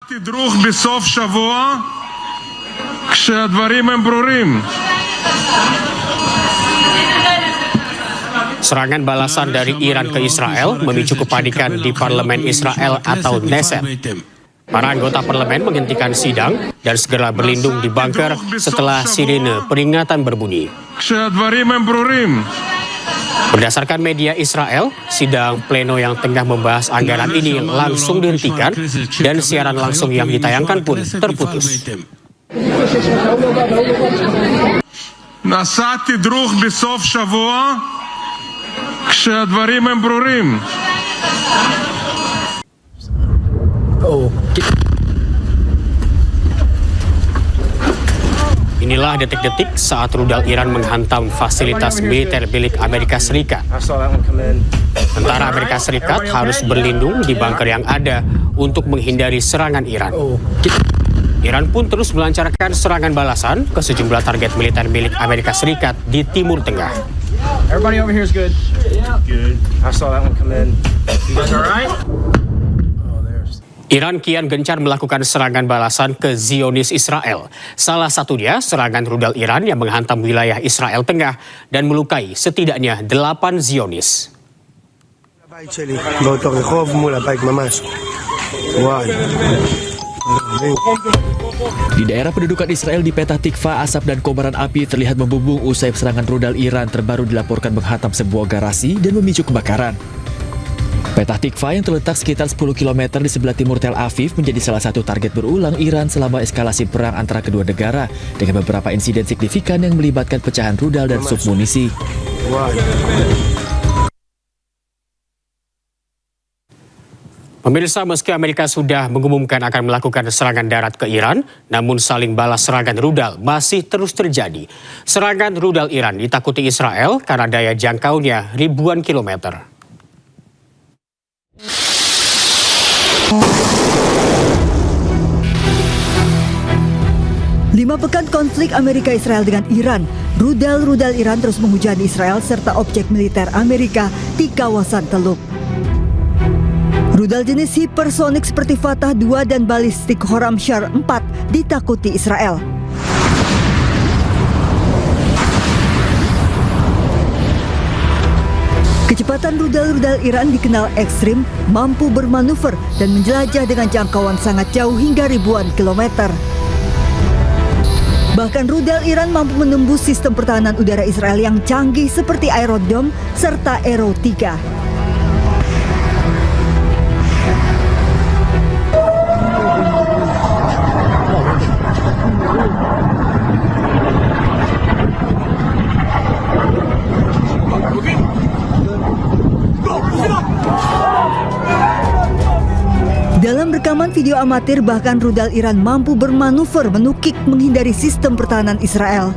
תדרוך בסוף שבוע כשהדברים הם ברורים. Serangan balasan dari Iran ke Israel memicu kepanikan di parlemen Israel atau Knesset. Para anggota parlemen menghentikan sidang dan segera berlindung di bunker setelah sirine peringatan berbunyi. כשהדברים הם ברורים. Berdasarkan media Israel, sidang pleno yang tengah membahas anggaran ini langsung dihentikan dan siaran langsung yang ditayangkan pun terputus. נעשה תדרוך בסוף שבוע כשהדברים הם ברורים. Inilah detik-detik saat rudal Iran menghantam fasilitas militer milik Amerika Serikat. Tentara Amerika Serikat harus berlindung di bunker yang ada untuk menghindari serangan Iran. Iran pun terus melancarkan serangan balasan ke sejumlah target militer milik Amerika Serikat di Timur Tengah. Everybody over here is good. Good. I saw that one come in. You guys all right? Iran kian gencar melakukan serangan balasan ke Zionis Israel. Salah satunya serangan rudal Iran yang menghantam wilayah Israel Tengah dan melukai setidaknya 8 Zionis. Di daerah pendudukan Israel di Petah Tikva, asap dan kobaran api terlihat membumbung usai serangan rudal Iran terbaru dilaporkan menghantam sebuah garasi dan memicu kebakaran. Petah Tikva yang terletak sekitar 10 km di sebelah timur Tel Aviv menjadi salah satu target berulang Iran selama eskalasi perang antara kedua negara dengan beberapa insiden signifikan yang melibatkan pecahan rudal dan submunisi. Pemirsa, meski Amerika sudah mengumumkan akan melakukan serangan darat ke Iran, namun saling balas serangan rudal masih terus terjadi. Serangan rudal Iran ditakuti Israel karena daya jangkaunya ribuan kilometer. 5 pekan konflik Amerika-Israel dengan Iran, rudal-rudal Iran terus menghujani Israel serta objek militer Amerika di kawasan Teluk. Rudal jenis hipersonik seperti Fatah 2 dan balistik Horamshar 4 ditakuti Israel. Kecepatan rudal-rudal Iran dikenal ekstrim, mampu bermanuver dan menjelajah dengan jangkauan sangat jauh hingga ribuan kilometer. Bahkan rudal Iran mampu menembus sistem pertahanan udara Israel yang canggih seperti Iron Dome serta Arrow 3. Dalam rekaman video amatir, bahkan rudal Iran mampu bermanuver menukik menghindari sistem pertahanan Israel.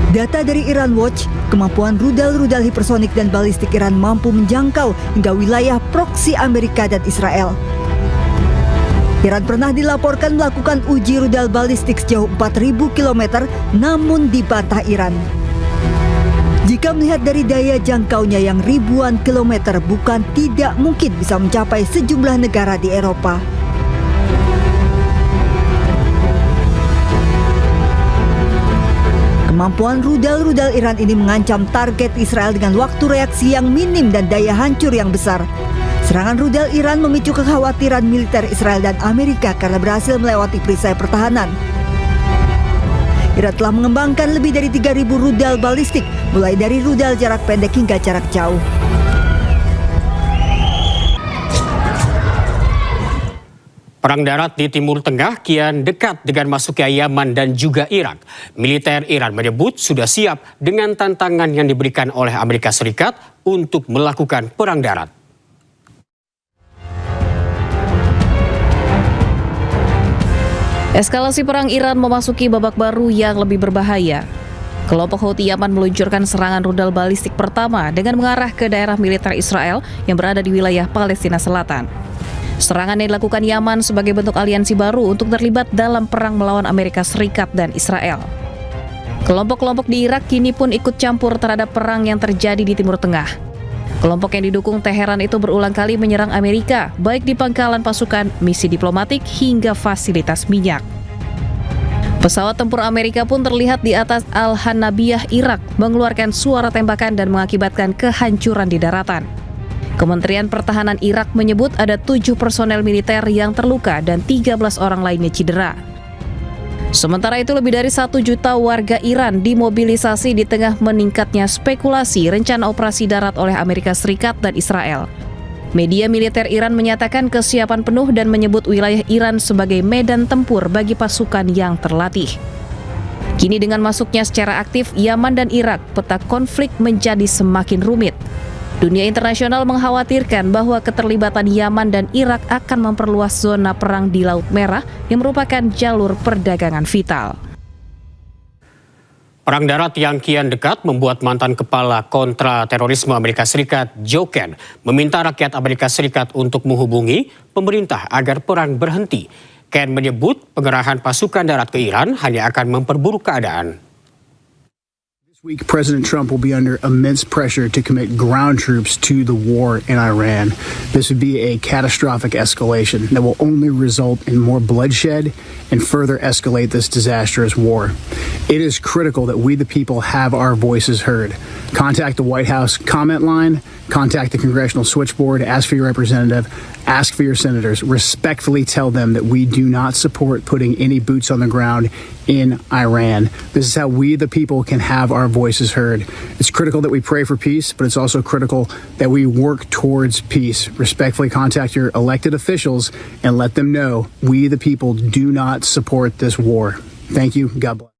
Data dari Iran Watch, kemampuan rudal-rudal hipersonik dan balistik Iran mampu menjangkau hingga wilayah proksi Amerika dan Israel. Iran pernah dilaporkan melakukan uji rudal balistik sejauh 4.000 km namun dibantah Iran. Jika melihat dari daya jangkaunya yang ribuan kilometer, bukan tidak mungkin bisa mencapai sejumlah negara di Eropa. Kemampuan rudal-rudal Iran ini mengancam target Israel dengan waktu reaksi yang minim dan daya hancur yang besar. Serangan rudal Iran memicu kekhawatiran militer Israel dan Amerika karena berhasil melewati perisai pertahanan. Iran telah mengembangkan lebih dari 3.000 rudal balistik, mulai dari rudal jarak pendek hingga jarak jauh. Perang darat di Timur Tengah kian dekat dengan masuknya Yaman dan juga Irak. Militer Iran menyebut sudah siap dengan tantangan yang diberikan oleh Amerika Serikat untuk melakukan perang darat. Eskalasi perang Iran memasuki babak baru yang lebih berbahaya. Kelompok Houthi Yaman meluncurkan serangan rudal balistik pertama dengan mengarah ke daerah militer Israel yang berada di wilayah Palestina Selatan. Serangan yang dilakukan Yaman sebagai bentuk aliansi baru untuk terlibat dalam perang melawan Amerika Serikat dan Israel. Kelompok-kelompok di Irak kini pun ikut campur terhadap perang yang terjadi di Timur Tengah. Kelompok yang didukung Teheran itu berulang kali menyerang Amerika, baik di pangkalan pasukan, misi diplomatik, hingga fasilitas minyak. Pesawat tempur Amerika pun terlihat di atas Al-Hanabiyah, Irak, mengeluarkan suara tembakan dan mengakibatkan kehancuran di daratan. Kementerian Pertahanan Irak menyebut ada 7 personel militer yang terluka dan 13 orang lainnya cedera. Sementara itu, lebih dari 1 juta warga Iran dimobilisasi di tengah meningkatnya spekulasi rencana operasi darat oleh Amerika Serikat dan Israel. Media militer Iran menyatakan kesiapan penuh dan menyebut wilayah Iran sebagai medan tempur bagi pasukan yang terlatih. Kini dengan masuknya secara aktif Yaman dan Irak, peta konflik menjadi semakin rumit. Dunia internasional mengkhawatirkan bahwa keterlibatan Yaman dan Irak akan memperluas zona perang di Laut Merah yang merupakan jalur perdagangan vital. Perang darat yang kian dekat membuat mantan kepala kontra terorisme Amerika Serikat, Joe Ken, meminta rakyat Amerika Serikat untuk menghubungi pemerintah agar perang berhenti. Ken menyebut pengerahan pasukan darat ke Iran hanya akan memperburuk keadaan. This week, President Trump will be under immense pressure to commit ground troops to the war in Iran. This would be a catastrophic escalation that will only result in more bloodshed and further escalate this disastrous war. It is critical that we, the people, have our voices heard. Contact the White House comment line, contact the congressional switchboard, ask for your representative, ask for your senators. Respectfully tell them that we do not support putting any boots on the ground in Iran. This is how we, the people, can have our voices heard. It's critical that we pray for peace, but it's also critical that we work towards peace. Respectfully contact your elected officials and let them know we, the people, do not support this war. Thank you. God bless.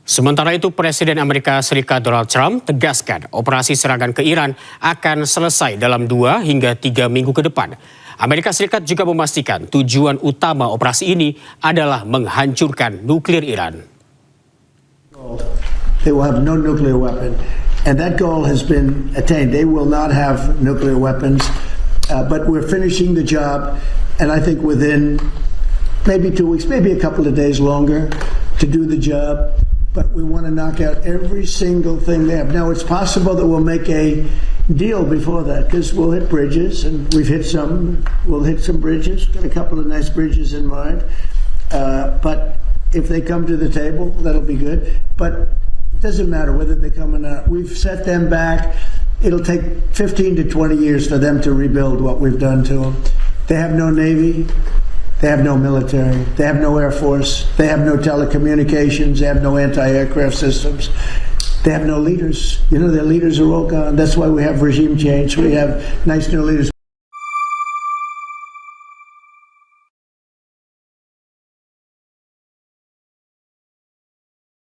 Sementara itu, Presiden Amerika Serikat Donald Trump tegaskan operasi serangan ke Iran akan selesai dalam 2 hingga 3 minggu ke depan. Amerika Serikat juga memastikan tujuan utama operasi ini adalah menghancurkan nuklir Iran. They will have no nuclear weapon, and that goal has been attained. They will not have nuclear weapons, but we're finishing the job, and I think within maybe 2 weeks, maybe a couple of days longer to do the job. But we want to knock out every single thing they have. Now, it's possible that we'll make a deal before that, because we'll hit bridges, and we've hit some. We'll hit some bridges. Got a couple of nice bridges in mind. But if they come to the table, that'll be good. But it doesn't matter whether they come or not. We've set them back. It'll take 15 to 20 years for them to rebuild what we've done to them. They have no Navy. They have no military. They have no Air Force. They have no telecommunications. They have no anti-aircraft systems. They have no leaders. You know, their leaders are all gone. That's why we have regime change. We have nice new leaders.